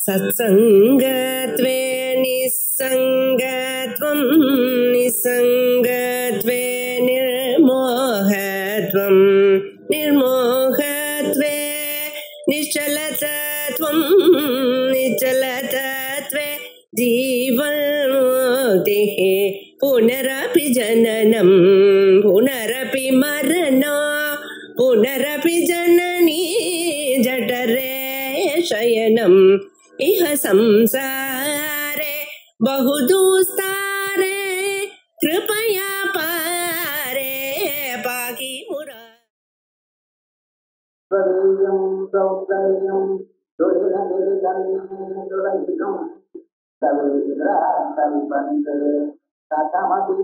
सत्संगत्वे निस्संगत्वं निस्संगत्वे निर्मोहत्वं निर्मोहत्वे निश्चलतत्वं निश्चलतत्वे जीवन्मुक्तिः पुनरपि जननं पुनरपि मरणं पुनरपि जननी जठरे शयनम् इह संसारे बहुदुस्तारे कृपया पारे पाहि स्वदेयं सौन्दर्यं दुर्लभं सवेन्द्रार्थं वन्दे कथमपि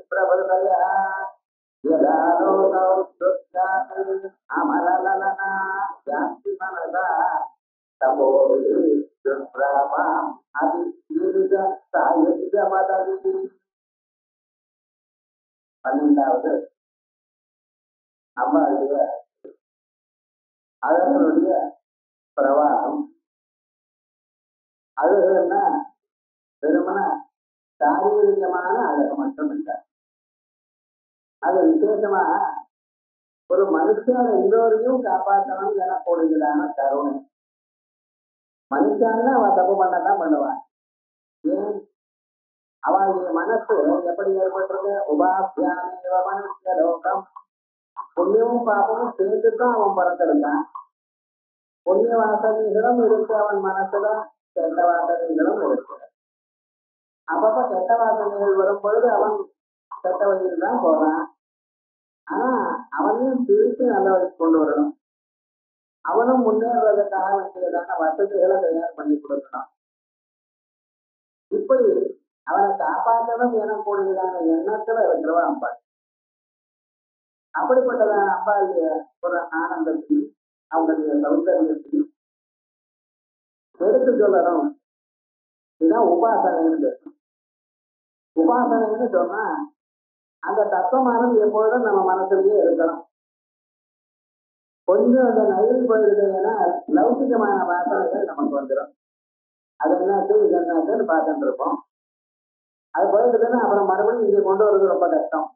प्रवर्तया यदा लोकौ दुःखात् अमलललना यान्ति मनसा तमो दुष्प्रापाम् अतिविरुद्ध सायुज्य पदवी. 12வது அம்மாவுடைய அழகனுடைய பிரவாகம். அழகுன்னா வெறுமன சாரீரிகமான அழகு மட்டும் இல்லை, அது விசேஷமாக ஒரு மனுஷன் எல்லோரையும் காப்பாற்றணும் எனக்கூடியதான கருணை. மனுஷன்னா அவன் தப்பு பண்ணதான் பண்ணுவான். ஏன்? அவனுடைய மனசு எப்படி ஏற்பட்டிருக்கு? உபாத்தியான மனுஷ லோகம், புண்ணியமும் பாப்பமும் சேர்ந்துதான் அவன் பிறந்திருந்தான். புண்ணிய வாசனைகளும் இருக்கு அவன் மனசுல, கெட்ட வாசனைகளும் இருக்கு. அப்பப்ப கெட்ட வாசனைகள் வரும் பொழுது அவன் கெட்ட வழியில் தான் போறான். ஆனா அவனையும் திருப்பி நல்ல வழிக்கு கொண்டு வரணும். அவனும் முன்னேறுவதற்காக வேண்டியதான வசதிகளை தயார் பண்ணி கொடுக்கணும். இப்படி அவனை காப்பாற்றணும் எனக்கூடியதான எண்ணத்துல இருக்கிறவன் அம்பாள். அப்படிப்பட்டதான அம்பாளுடைய ஒரு ஆனந்தத்தையும் அவங்களுடைய சௌந்தரியத்தையும் எடுத்து சொல்லணும். இதுதான் உபாசனைன்னு பேசணும். உபாசனைன்னு சொன்னா அந்த தத்துவமானது எப்பொழுதும் நம்ம மனசுலயே இருக்கணும். கொஞ்சம் அந்த நைல் போயிருந்ததுன்னா லௌகிகமான வாசனைகள் நமக்கு வந்துடும். அது என்னாச்சு இது என்னாச்சுன்னு பார்த்துட்டு இருப்போம். அது போயிருந்ததுன்னா அப்புறம் மறுபடியும் இங்கே கொண்டு வரது ரொம்ப கஷ்டம்.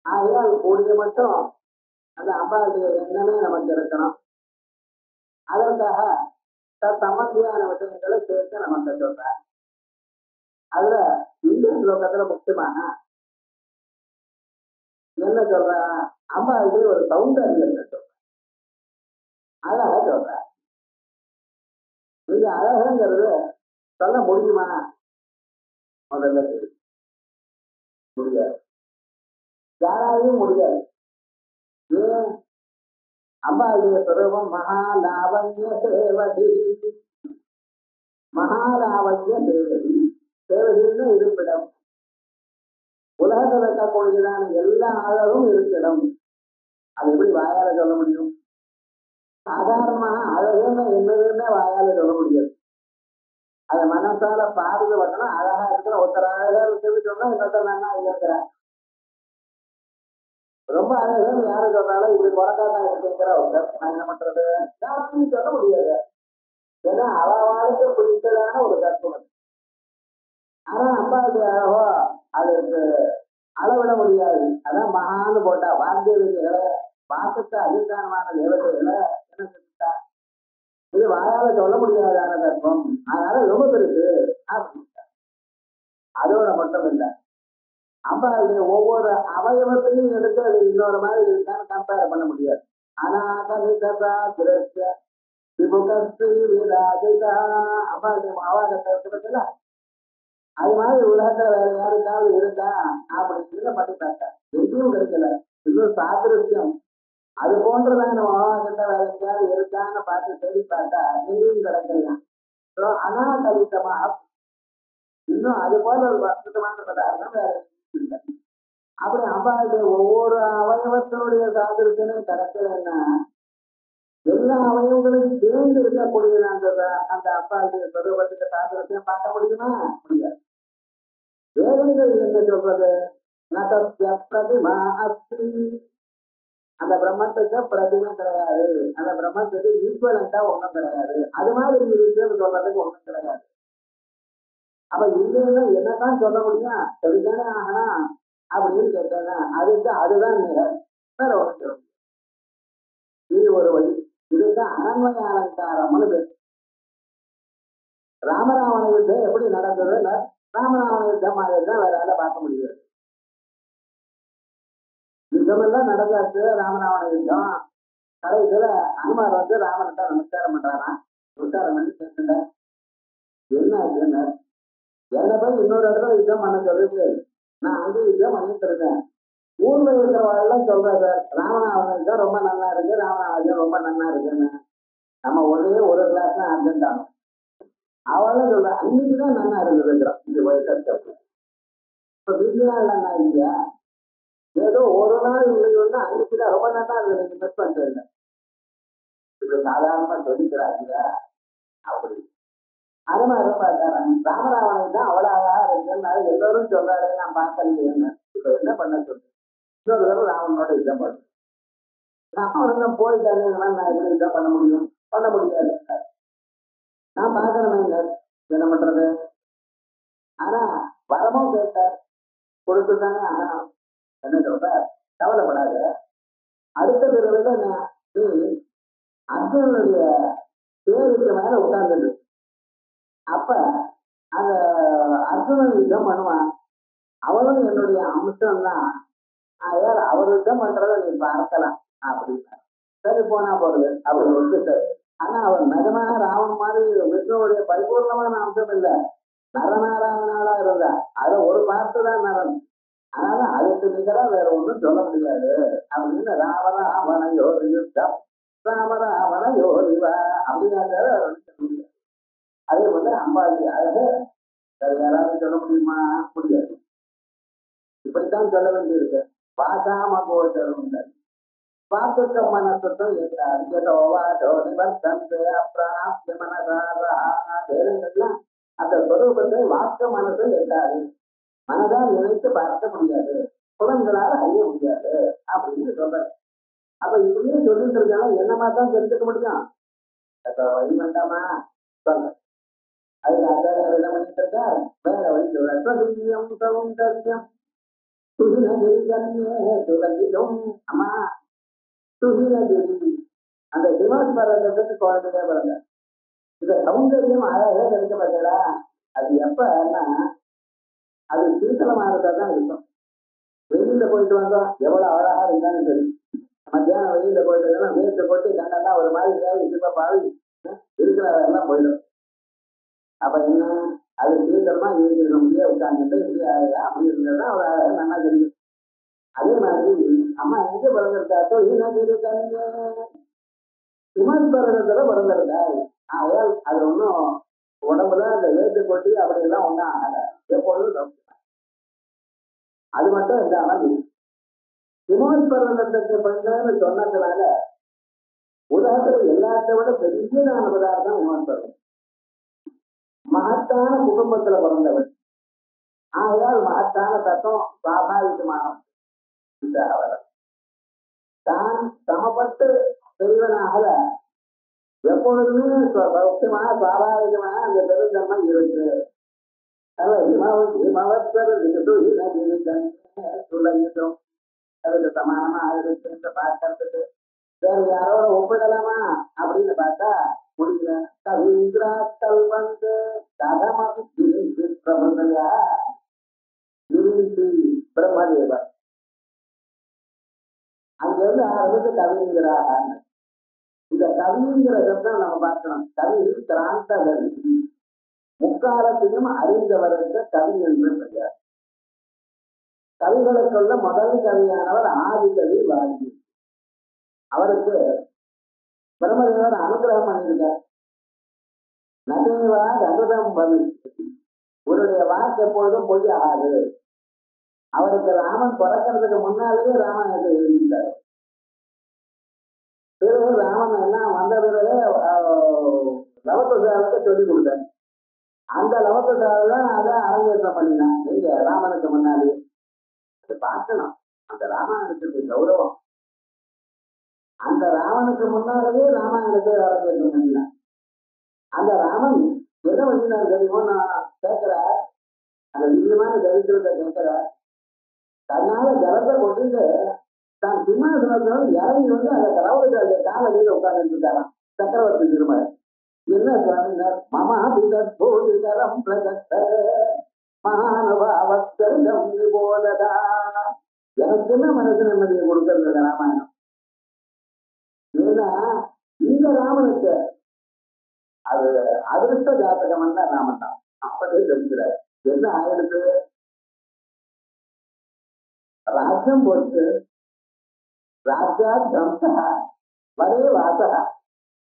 ஆகையால் கூடிய மட்டும் அந்த அம்பாளுடைய எண்ணமே நமக்கு இருக்கணும். அதற்காக சம்பந்தியான விஷயங்களை சேர்த்து நமக்கு சொல்றார். அதுல இந்த ஸ்லோகத்துல முக்கியமான என்ன சொல்ற? அம்பாளுடைய ஒரு சௌந்தரியத்தை சொல்ற, அழக சொல்ற. இந்த அழகுங்கிறது சொல்ல முடியுமா? முதல்ல முடியாது, யாராலையும் முடியாது. ஏன்? அம்பாளுடைய சுரூபம் மகாலாவண்ய சேவதி. மகாலாவண்ய சேவதி, சேவதின்னு இருப்பிடம். உலகத்தில் இருக்கக்கூடியதான எல்லா அழகும் இருப்பிடம். அது எப்படி வாயால சொல்ல முடியும்? சாதாரணமாக அழகுன்னு என்னதுன்னு வாயால சொல்ல முடியாது. அதை மனசால பார்த்து வரணும். அழகா இருக்கிற ஒருத்தர் அழகா இருக்கிறது சொன்னா இன்னொருத்தர் நல்லா இருக்கிறார். ரொம்ப அழகுன்னு யாரு சொன்னாலும் இப்படி குறைக்காதான் இருக்குங்கிற ஒருத்தர் நான் என்ன பண்றது? யாருக்கும் சொல்ல முடியாது. ஏன்னா அவளுக்கு பிடித்ததான ஒரு தத்துவம். ஆனா அம்பாவுடைய அழகோ அதுக்கு அளவிட முடியாது. அதான் மகான்னு போட்டா வாத்திய விதிகளை வாசத்தை அதிகாரமான தேவதைகளை என்ன செஞ்சுட்டா? இது வாயால சொல்ல முடியாதான தத்துவம், அதனால ரொம்ப பெருசு அப்படின்ட்டா. அதோட மட்டும் இல்லை, அம்பாவுடைய ஒவ்வொரு அவயவத்தையும் எடுத்து அது இன்னொரு மாதிரி இருக்கான்னு கம்பேர் பண்ண முடியாது. அநாகரிகதா திருஷ்ய விமுகஸ்ரீ விராஜிதா. அம்பாவுடைய அவாதத்தை இருக்கிறதுல அது மாதிரி உலகத்துல வேற யாருக்காவது இருக்கா அப்படின்னு பண்ணி பார்த்தேன். எங்கேயும் கிடைக்கல. இன்னும் சாதிருஷ்யம் அது போன்றதான மகாகிட்ட வேற எங்கேயாவது இருக்கான்னு பார்த்து தேடி பார்த்தா எங்கேயும் கிடைக்கலாம். அனாகலிதமா இன்னும் அது போல ஒரு அற்புதமான பதார்த்தம் வேற இல்லை. அப்படி அம்பாளுடைய ஒவ்வொரு அவயவத்தினுடைய சாதிருஷ்யமே கிடைக்கலன்னா எல்லா அவயவங்களும் சேர்ந்து இருக்கக்கூடியது அந்த அம்பாளுடைய சொரூபத்துக்கு சாதிருஷ்யம் பார்க்க முடியுமா? முடியாது. வேதங்கள் என்ன சொல்றது? நதஸ்ய பிரதிமா அஸ்தி அந்த பிரம்மத்துக்கு பிரதிமை கிடையாது, அந்த பிரம்மத்துக்கு ஈக்குவலண்டா ஒண்ணும் கிடையாது, அது மாதிரி இருக்குன்னு சொல்றதுக்கு ஒண்ணும் கிடையாது. அப்ப இல்லைன்னா என்னதான் சொல்ல முடியும், சரிதானே ஆகணும் அப்படின்னு கேட்டேன்னா அதுதான் வேற ஒண்ணு சொல்ல. இது ஒரு வழி. இதுதான் அனன்மய அலங்காரம்னு பேர். ராமராவண யுத்தம் எப்படி நடந்ததுன்னா ராமராவண யுத்தம் மாதிரிதான் வேற யாரும் பார்க்க முடியாது. யுத்தமெல்லாம் நடந்தாச்சு. ராமராவண யுத்தம் கடைசியில அனுமார் ராமன்கிட்ட நமஸ்காரம் பண்றாராம். நமஸ்காரம் பண்ணி கேட்கல, என்ன ஆச்சுன்னு, என்ன போய் இன்னொரு இடத்துல யுத்தம் பண்ண சொல்லிட்டு நான் அங்கே யுத்தம் பண்ணிட்டு இருக்கேன். ஊர்ல இருக்கிறவெல்லாம் சொல்றேன் சார், ராமநாவண யுத்தம் ரொம்ப நல்லா இருக்கு, ராமநாவணம் ரொம்ப நல்லா இருக்குன்னு. நம்ம ஒரு கிளாஸ் தான் அர்ஜென்ட் ஆகும். அவளும் சொல்ற அன்னைக்குதான் நல்லா இருந்துருக்கிறோம். இது வயசு இப்ப வீட்டுலாம் இல்லைன்னா இல்லையா, ஏதோ ஒரு நாள் இல்லைன்னா அன்னைக்குதான் ரொம்ப நல்லா இருக்கு, நீங்க மிஸ் பண்றீங்க. இது சாதாரணமா சொல்லிக்கிறாங்க அப்படி. அது மாதிரி பார்த்தாராம் ராமராவணன் தான் அவ்வளவா இருக்குன்னாரு. எல்லாரும் சொல்றாரு, நான் பார்க்கலையே. இப்ப என்ன பண்ண சொல்லு, இன்னொரு தடவை ராவணனோட யுத்தம் பண்ணு. ராவணன் போயிட்டாங்கன்னா நான் எப்படி யுத்தம் பண்ண முடியும், பண்ண முடியாது. நான் பார்க்கணுமே, என்ன பண்றது. ஆனா வரமும் கேட்டார், கொடுத்துதானே ஆகணும். என்ன சொல்ற, கவலைப்படாத, அடுத்த பிறகு நீ அர்ஜுனனுடைய பேருக்கு மேல உட்கார்ந்துட்டு அப்ப அந்த அர்ஜுனன் யுத்தம் பண்ணுவான், அவனும் என்னுடைய அம்சம் தான், அவர் யுத்தம் பண்றத நீ பார்க்கலாம் அப்படின்னா. சரி போனா போறது அவர் ஒத்துட்டாரு. ஆனா அவர் நிஜமாக ராவன் மாதிரி விஷ்ணுவுடைய பரிபூர்ணமான அம்சம் இல்லை, நரநாராயணாளா இருந்தா அத ஒரு பார்த்து தான் நரன். அதனால அதுக்கு நிகரா வேற ஒண்ணும் சொல்ல முடியாது அப்படின்னு ராமராவண யோகியுத்தம் ராமராவண யோகிவா அப்படிங்கிறத முடியாது. அதே போல அம்பாஜி அழகு வேற யாராவது சொல்ல முடியுமா, முடியாது. இப்படித்தான் சொல்ல வேண்டியிருக்கு. பாசாம கோச்சரும் வாக்குக்க மனசும் அந்த சொரூபத்தை வாக்கு மனசு எட்டாது, மனதால் நினைத்து பார்க்க முடியாது, புலன்களால் அறிய முடியாது அப்படின்னு சொல்ற. அப்ப இப்படியே சொல்லிட்டு இருக்காங்க, என்னமா தான் தெரிஞ்சுக்க முடியும். அப்ப வழி வேண்டாமா சொல்ல. அதுக்கு ஆச்சாரியார் என்ன பண்ணிட்டு இருக்கார், வேற வழி சொல்லியம் சௌந்தர்யம் சுகினம். அம்மா சுகினகிரி அந்த சிவாஜ் பரதத்துக்கு குழந்தையே பிறந்த இந்த சௌந்தர்யம் அழகே கிடைக்க பார்த்தா அது எப்பன்னா அது சீத்தளமா இருந்தாதான் இருக்கும். வெயில போயிட்டு வந்தோம் எவ்வளவு அழகா இருந்தாலும் சரி, மத்தியானம் வெயில போயிட்டு வேட்டு போட்டு கண்டெல்லாம் ஒரு மாதிரி திரும்ப பாவி இருக்கிறதெல்லாம் போயிடும். அப்ப என்ன, அது சீக்கிரமா இருக்கிற முடிய உட்காந்துட்டு அப்படி இருந்ததுன்னா ஒரு அழகா நல்லா தெரியும். அதே மாதிரி அம்மா எங்க பிறந்திருக்காத்தோ சிமன் பருவத்துல பிறந்திருக்காரு. ஆகையால் அது ஒன்றும் உடம்புல அந்த வேட்டு கொட்டி அப்படி எல்லாம் ஒன்றும் ஆகல, எப்பொழுதும் அது மட்டும் இல்லாமல் சிமன் பருவத்துக்கு பெண்கள்னு சொன்னதுனால உலகத்துல எல்லாத்த விட பெரியதான பதார்த்தம் விமன் பருவம். மகத்தான குடும்பத்துல பிறந்தவர், ஆகையால் மகத்தான தத்துவம் சுவாபாவிகமான அவர் தான் சமப்பட்டு பெரியவனாகல எப்பொழுதுமே சௌக்கியமான சுவாபாவிகமான அந்த பெருந்தன்மை இருக்கு. அதுக்கு சமானமா இருக்கு பார்க்கறதுக்கு. வேற யாரோட ஒப்பிடலாமா அப்படின்னு பார்த்தா முடியல. கவீந்திராக்கள் பிரபுதையா பிரம்மதேவர் அங்க இருந்து ஆரம்பித்து கவிங்கிறா. இந்த கவிங்கிற சப்தம் நம்ம பார்க்கணும். கவி கிராந்தகவி, முக்காலத்தையும் அறிந்தவருக்கு கவி என்று பெயர். கவிகளுக்குள்ள முதல் கவியானவர் ஆதிகவி வால்மீகி. அவருக்கு பிரம்மதேவர் அனுகிரகம் பண்ணியிருக்கார். நதேவா அனுதம் பவி, உன்னுடைய வாக்கு எப்பொழுதும் பொய் ஆகாது. அவருக்கு ராமன் பிறக்கிறதுக்கு முன்னாலேயே ராமன் என்று எழுதிட்டார். பிறகு ராமன் எல்லாம் வந்த பிறகு லவகுசாவுக்கு சொல்லிக் கொடுத்தார். அந்த லவகுசாவில் தான் அதை அரங்கேற்றம் பண்ணினான். எங்க ராமனுக்கு முன்னாலேயே பார்க்கணும் அந்த ராமாயணத்துக்கு கௌரவம். அந்த ராமனுக்கு முன்னாலேயே ராமாயணத்தை ஆரம்பிச்சிருந்தீங்க. அந்த ராமன் எதை வச்சுனார் தெரியுமோ நான் கேட்கிற அந்த திவ்யமான சரித்திரத்தை கேட்கிற தன்னால ஜலத்தை கொண்டு தான் சிம்மாசனத்தினால இறங்கி வந்து அந்த கடவுளுக்கு காலையில உட்கார்ந்து இருக்காராம் சக்கரவர்த்தி திருமலை. என்ன சுவாமினார்? மமா பிதரம் மகானுபாவஸ்தம் போததா. எனக்கு என்ன மனசு நிம்மதியை கொடுக்கறது ராமாயணம். ஏன்னா இந்த ராமனுக்கு அது அதிர்ஷ்ட ஜாதகம் தான் ராமன் தான். அப்பதே தெரிஞ்சுறாரு என்ன ஆயிடுத்து. ராஜ்யம் போட்டு ராஜா தம்சா வரே வாசகா.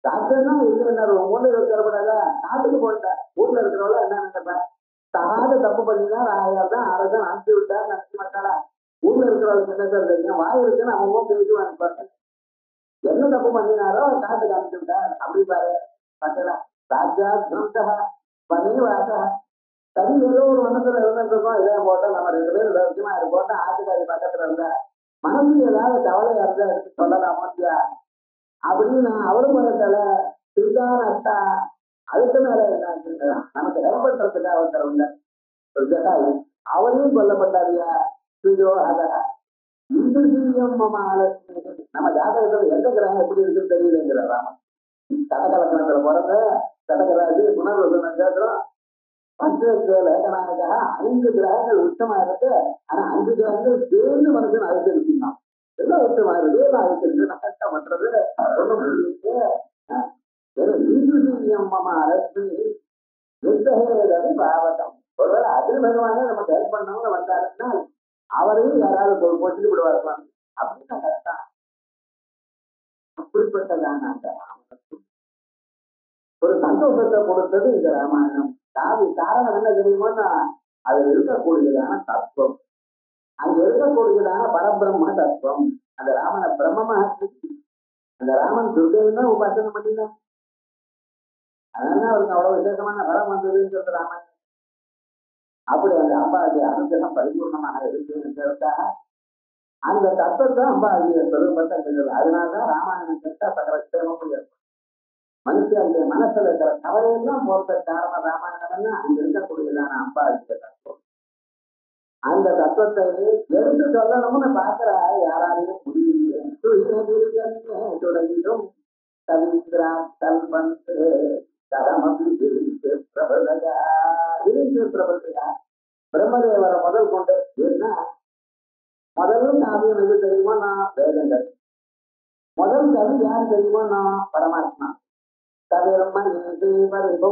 ராஜ்யம்னா இல்லைன்னா மூலையில் இருக்கிறப்படாத நாட்டுக்கு போட்டேன். ஊர்ல இருக்கிறவள என்ன நினைப்ப? தகாத தப்பு பண்ணினா ஆயிரம் தான் அரசன் அனுப்பி விட்டார் நினைக்க மாட்டாளா? ஊர்ல இருக்கிறவளுக்கு என்ன சார் தெரியும்? வாய் இருக்குன்னு அவங்க பேசுவாங்க. என்ன தப்பு பண்ணினாரோ காட்டுக்கு அனுப்பிச்சு விட்டார் அப்படி பாரு. பார்த்தா ராஜா தம்சா வரே வாசகா. சரி ஏதோ ஒரு மனசுல இருந்திருக்கோம். இதே போட்டா நம்ம 2 பேரும் ரகசியமா இருக்கோட்டா ஆட்டுக்காரி பக்கத்துல இருந்தா மனசுக்கு ஏதாவது கவலையா இருந்தா எடுத்து சொல்லலாமோ இல்லையா அப்படின்னு அவரும் மனத்துல சிறுதான அட்டா. அதுக்கு மேல என்ன நமக்கு ஹெல்ப் பண்றதுக்காக ஒருத்தர் உள்ள ஒரு ஜட்டாயு அவரையும் கொல்லப்பட்டாரியா சுஜோ அத இந்து சீரியம் நம்ம ஜாதகத்துல எந்த கிரகம் எப்படி இருக்குன்னு தெரியலங்கிற ராமன். கடகலக்கணத்துல பிறந்த கடகராஜு புனர்வச நட்சத்திரம் லேகநாயகா 5 கிரகங்கள் உச்சமா இருக்கு. ஆனா 5 கிரகங்கள் சேர்ந்து மனுஷன் அழைச்சிருக்கீங்க. எல்லாம் உச்சமா இருக்கு. எல்லாம் அழைச்சிருக்கு. நஷ்டம் பண்றது ஒண்ணும் முடியுது. பாவட்டம். ஒருவேளை அகில் பகவானே நமக்கு ஹெல்ப் பண்ணவங்க வந்தாருன்னா அவரையும் யாராவது போச்சுட்டு விடுவாருமா அப்படின்னு கஷ்டம். அப்படிப்பட்டதான அந்த ஒரு சந்தோஷத்தை கொடுத்தது இந்த ராமாயணம். காரணம் என்ன தெரியுமோன்னா அது இருக்கக்கூடியதான தத்துவம். அங்க இருக்கக்கூடியதான பரபிரம்ம தத்துவம். அந்த ராமனை பிரம்மமா அந்த ராமன் துர்கைன்னு உபாசனை பண்ணினா அதனால அவருக்கு அவ்வளவு விசேஷமான பலம் வந்ததுங்கிறது ராமன். அப்படி அந்த அம்பாவுடைய அனுகிரகம் பரிபூர்ணமாக இருக்குங்கிறதுக்காக அந்த தத்துவத்தை அம்பாவுடைய சொரூபத்தை. அதனாலதான் ராமாயணம் கேட்டா சகல விஷயமும் ஏற்படும். மனுஷனுடைய மனசுல இருக்கிற கவலையெல்லாம் போட்ட காரணம் ராமாயணம்னா அங்க இருக்கக்கூடியதான அம்பாவுடைய தத்துவம். அந்த தத்துவத்தை எடுத்து சொல்லணும்னு பாக்குற யாராலையும் முடியல. தொடங்கிடும் கவிந்திரா கல்பந்து பிரபலையா பிரம்மதேவரை முதல் கொண்டு என்ன முதல் காவியம் எது தெரியுமோ நான் வேதங்கள். முதல் கவி யார் தெரியுமோ நான் பரமாத்மா. கவிர்மணிபோ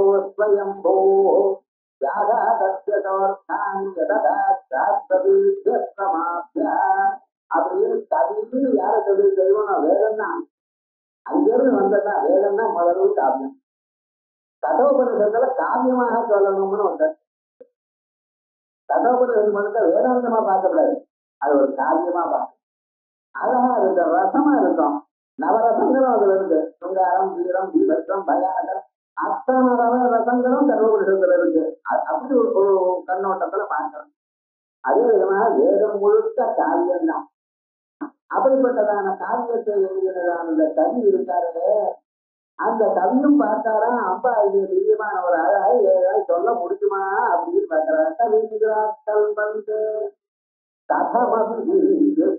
அப்படின்னு கவின்னு யார சொல்லி தெரியும் நான் வேதம் தான். அங்கிருந்து வந்ததா வேதம் தான் முதல் காவியம். கதோபனிஷத்துல காவியமாக சொல்லணும்னு ஒன்று. கதோபனிஷத்தை வேதாந்தமா பார்க்கக்கூடாது. அது ஒரு காவியமா பார்க்க அழகா இருக்க ரசமா இருக்கும். நவரசங்களும் அதுல இருக்கு. சுங்காரம் வீரம் தீபத்தம் பயானம் அத்தனை ரசங்களும் கதோபனிஷத்துல இருக்கு. அப்படி ஒரு கண்ணோட்டத்துல பார்க்கணும். அதே விதமாக வேதம் முழுக்க காவியம் தான். அப்படிப்பட்டதான காவியத்தை எழுதினதான அந்த கவி இருக்காரு. அந்த கவியும் பார்த்தாரா அம்பா இது திவ்யமான ஒரு அழகை ஏதாவது சொல்ல முடியுமா அப்படின்னு பார்க்கிறார். கவிஞர்கள் வந்து கதமசி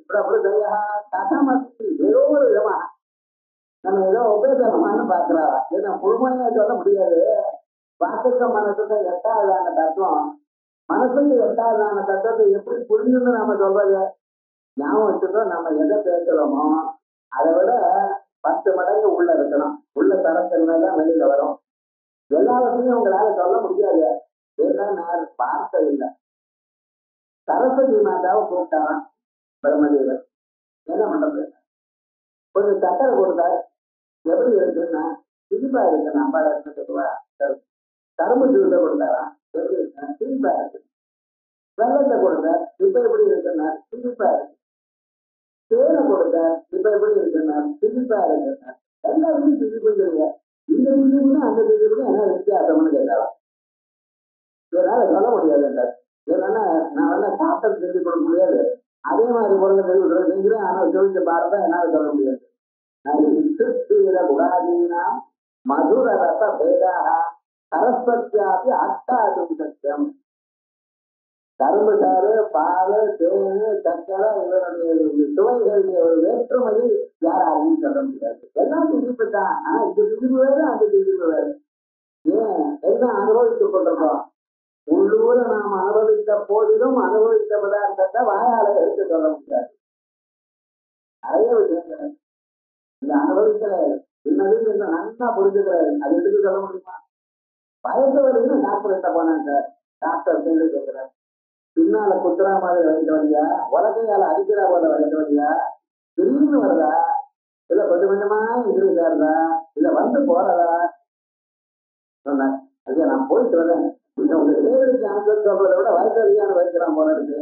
பிரபுதயா கதமசி ஏதோ ஒரு விதமா நம்ம ஏதோ உபயோகமானு பார்க்கிறாரா. ஏன்னா முழுமையா சொல்ல முடியாது. வாக்குக்க மனசுக்கு 8ஆவதான தத்துவம். மனசுக்கு 8ஆவதான தத்துவத்தை எப்படி புரிஞ்சுன்னு நாம சொல்றது ஞாபகம் வச்சுட்டோம். நம்ம எதை பேசுறோமோ அதை விட 10 மடங்கு உள்ள இருக்கணும். உள்ள தரத்தினால்தான் வெளியில வரும். எல்லாவற்றையும் உங்களால சொல்ல முடியாது. ஏன்னா நான் பார்த்ததில்லை. சரஸ்வதி மாதாவை கூப்பிட்டாராம் பிரம்மதேவர். என்ன பண்றது? கொஞ்சம் சக்கரை கொடுத்தார். எப்படி இருக்குன்னா சிரிப்பா இருக்கு. அம்பாட கரும்பு ஜூஸை கொடுத்தாரா எப்படி இருக்குன்னா சிரிப்பா இருக்கு. வெள்ளத்தை கொடுத்தார். இப்ப எப்படி இருக்குன்னா சிரிப்பா இருக்கு. தேனை கொடுத்தார். இப்ப எப்படி இருக்குன்னா சிரிப்பா இருக்குன்னா எல்லாருக்கும் சிரிப்பு தெரியும். இந்த சிரிப்புக்கும் அந்த சிரிப்புக்கும் என்ன வித்தியாசம்னு கேட்கலாம். இதனால சொல்ல முடியாது. ஏன்னா நான் வந்து சாப்பிட்டு செஞ்சு கொடுக்க முடியாது. அதே மாதிரி பொருளை செஞ்சுக்கிறேன். ஆனால் சொல்லிட்டு பாருங்க என்னால சொல்ல முடியாது. குணாதீனா மதுர ரச பேதாக சரஸ்வத்தியாபி அஷ்டாதும் சத்தியம். கரும்பு சாறு, பால், தேனு, சக்கரை இவருடைய சுவைகளுடைய ஒரு வேற்றுமதி யாராலையும் சொல்ல முடியாது. எல்லாம் திணிப்பு தான். ஆனா இது திணிப்பு வேறு, அது திணிப்பு வேறு. ஏன் எல்லாம் அனுபவித்துக் கொண்டிருக்கோம். உள்ளூர நாம் அனுபவித்த போதிலும் அனுபவித்த பதார்த்தத்தை வாயால எடுத்து சொல்ல முடியாது. நிறைய விஷயங்கள் இந்த அனுபவிக்கிறாரு என்னது என்று நல்லா புரிஞ்சுக்கிறாரு. அது எடுத்து சொல்ல முடியுமா? வயசு வரைக்கும் டாக்டர் கிட்ட போனேன் சார். டாக்டர் கேள்வி கேட்கிறார், பின்னால குத்துறா மாதிரி வளைக்க வழியா, உலகையால அடிக்கிறா போல வளைக்க வழியா, திடீர்னு வருதா, இல்ல கொஞ்சம் கொஞ்சமா இங்கிருந்து சேருதா, இல்ல வந்து போறதா சொன்னேன். ஐயா நான் போயிட்டு வரேன், உங்க தேவைக்கு அனுப்பி சொல்றதை விட வயசு வழியான வைக்கிறான் போல இருக்கு.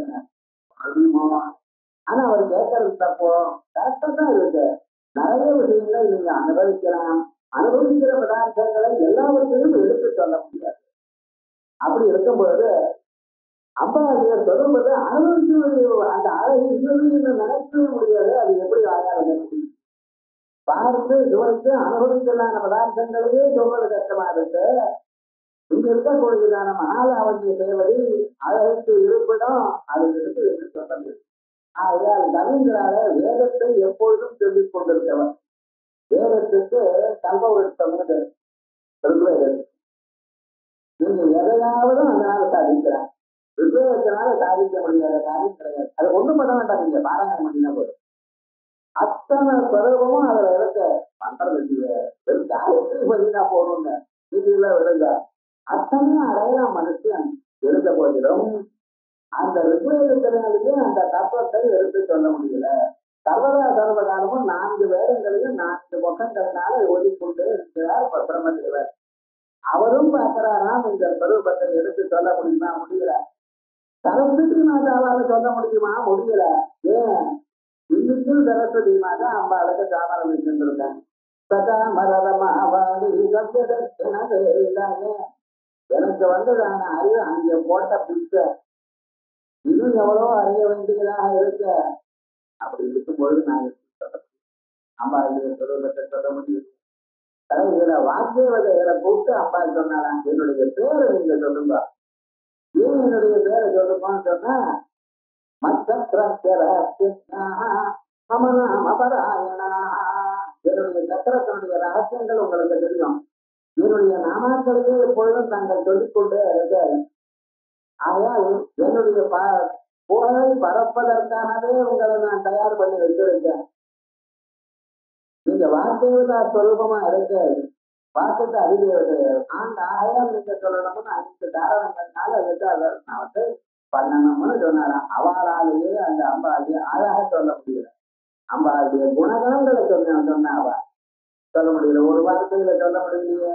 ஆனா அவர் கேட்கறது தப்போ கரெக்டா தான் இருக்கு. நிறைய விஷயங்களை நீங்க அனுபவிக்கலாம். அனுபவிக்கிற பதார்த்தங்களை எல்லாவற்றையும் எடுத்து சொல்ல முடியாது. அப்படி இருக்கும்போது அப்பாவுடைய சொல்லும்போது அனுபவிக்கக்கூடிய அந்த அழகு இன்னொரு என்று நினைக்கவே முடியாது. அது எப்படி ஆகாத முடியும்? பார்த்து சுவைத்து அனுபவிக்கலான பதார்த்தங்களையே சொல்றது கஷ்டமா இருக்கு. இங்க இருக்கக்கூடியதான மகாலாவண்ய சேவடி அழகுக்கு இருப்பிடம் அது எடுத்து என்று சொல்றது. ஆகையால் கவிஞரால வேதத்தை எப்பொழுதும் சொல்லிக் கொண்டிருக்கவர். வேதத்துக்கு கல்பவருத்தம் ருக்வேதம். நீங்க எதையாவது அதனால சாதிக்கிறார். ருக்வேதத்தினால சாதிக்க முடியாத காரியம் கிடையாது. அது ஒண்ணும் பண்ண வேண்டாம். நீங்க பாராயணம் பண்ணினா போதும். அத்தனை ஸ்வரூபமும் அதுல இருக்க பண்றது இல்லையே. காயத்ரி பதினா போகணும்னு இதுல விழுந்தா அத்தனையும் அடையலாம் மனுஷன் இருந்த போதிலும் அந்த ருக்வேதத்தினாலேயே அந்த தத்துவத்தை எடுத்து சொல்ல முடியல. சர்வதா சர்வகாலமும் 4 வேதங்களையும் 4 முகங்கள்னால ஓதிக்கொண்டு இருக்கிறார் பிரம்மதேவர். அவரும் பார்க்கிறாராம் இந்த ஸ்வரூபத்தை எடுத்து சொல்ல முடியுமா? முடியல. சரஸ்வதி மாதாவால சொல்ல முடியுமா? முடியல. ஏன் இன்னைக்கும் சரஸ்வதி மாதா அம்பாளுக்கு சாமரம் வச்சுருக்காங்க. எனக்கு வந்ததான அறிவு அங்க போட்ட பிச்ச இன்னும் எவ்வளவோ அறிய வேண்டியதாக இருக்க. அப்படி இருக்கும்பொழுது நான் அம்பாளுடைய ஸ்வரூபத்தை சொல்ல முடியும். இதுல வாக்கியவதைகளை கூப்பிட்டு அப்பா சொன்னாராம், என்னுடைய பேரை நீங்க சொல்லுங்க. ஏன் என்னுடைய பேரை சொல்லுங்கன்னு சொன்னா, என்னுடைய சக்கரத்தினுடைய ரகசியங்கள் உங்களுக்கு தெரியும். என்னுடைய நாமாக்களையே எப்பொழுதும் நாங்கள் சொல்லிக்கொண்டே இருக்க. ஆகையால் என்னுடைய புகழை பரப்பதற்காகவே உங்களை நான் தயார் பண்ணி வச்சிருக்கேன். நீங்க வார்த்தையா சொரூபமா இருக்கு. வார்த்தைக்கு அதிதேவதை ஆண்டு ஆயிரம் நீங்க சொல்லணும்னு 5 காரணங்கள்னால நாமத்தை பண்ணணும்னு சொன்னாராம். அவளாலேயே அந்த அம்பாளுடைய அழக சொல்ல முடியல. அம்பாளுடைய குணகணங்களை சொன்னா அவ சொல்ல முடியல. ஒரு வார்த்தையில சொல்ல முடியலையே.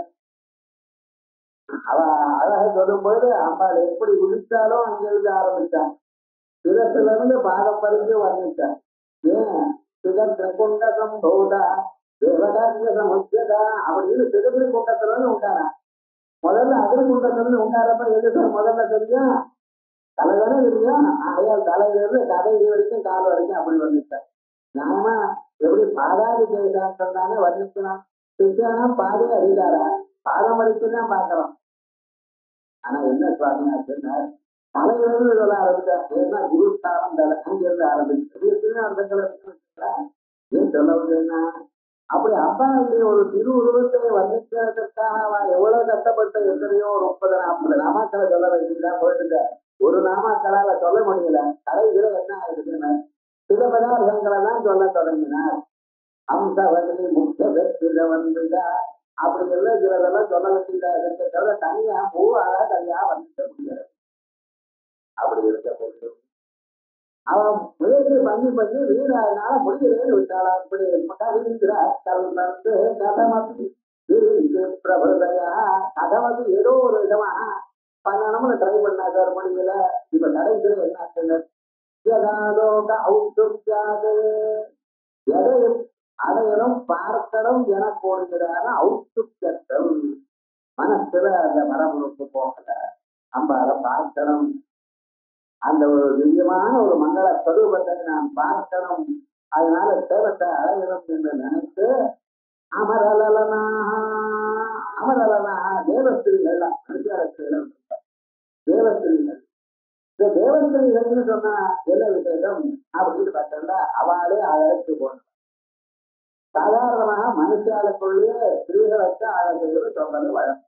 அவ அழக சொல்லும் பொழுது அம்பாள் எப்படி உதித்தாலும் அங்கிருந்து ஆரம்பிச்சான். சிரத்துல இருந்து பாதம் வரைக்கும் வர்ணிச்சான். ஏன் சிதற்குண்ட சம்பௌதா தேவகாரிய சமுத்தியதா அப்படின்னு சிதப்பி கூட்டத்துல இருந்து உண்டாரா. முதல்ல அகிர்குண்டத்துல இருந்து உண்டாரப்ப எது முதல்ல தெரியும்? தலைதானே தெரியும். ஆகையால் தலையிலிருந்து கடைசி வரைக்கும் கால் வரைக்கும் அப்படி வர்ணிச்சார். நாம எப்படி பாதாதி கேசாந்தம் தானே வர்ணிக்கணும். சித்தியானா பாதை அதிகாரா பாதம் வரைக்கும் தான் பார்க்கிறோம். ஆனா என்ன சுவாமியா சொன்னார், தலையிலிருந்து சொல்ல ஆரம்பிச்சார். ஏன்னா குருஸ்தானம் தலை அங்கிருந்து ஆரம்பிச்சு அர்த்தங்களை ஏன் சொல்ல முடியும்னா, அப்படி அப்பாவுடைய ஒரு திரு உருவத்தை வர்ணிக்கிறதுக்காக அவன் எவ்வளவு கஷ்டப்பட்ட எத்தனையோ 30-40 நாமாக்களை சொல்ல வைக்கிறா போயிட்டு ஒரு நாமாக்களால சொல்ல முடியல. கடைசியில என்ன ஆயிடுச்சுன்னா சில பதார்த்தங்களை தான் சொல்ல தொடங்கினார். அம்சவதி முக்கிய வெற்றில வந்துதா அப்படிங்கிறத சிலதெல்லாம் சொல்ல வேண்டியதா தனியா பூவாக தனியா வந்துட முடியாது. அப்படி இருக்க போது அவன் முயற்சி பண்ணி வீணாதனால முடியலன்னு விட்டாளா. இப்படி பிரபலையா கதமதி ஏதோ ஒரு விதமா பண்ணணும்னு ட்ரை பண்ணாத முடியல. இப்ப கடைசியில் என்ன எதையும் அடையணும் பார்க்கணும் என போடுகிறான ஔத்துக்கத்தம். மனசுல அந்த மரபுக்கு போகல. அம்பால பார்க்கணும். அந்த ஒரு திவ்யமான ஒரு மங்கள ஸ்வரூபத்தை நான் பார்க்கணும் அதனால தேவத்தை அடையணும் என்று நினைத்து அமரலனா அமரலனா தேவஸ்திரிகள் மனுஷாலஸ்திரிகள் தேவஸ்திரிகள். இந்த தேவஸ்திரிகள்னு சொன்னா என்ன விசேஷம் அப்படின்னு பார்த்தா அவளே அழைத்து போன சாதாரணமாக மனுஷாலுக்குள்ளேயே ஸ்திரீகளுக்கு அழகு சொல்றது வழக்கம்.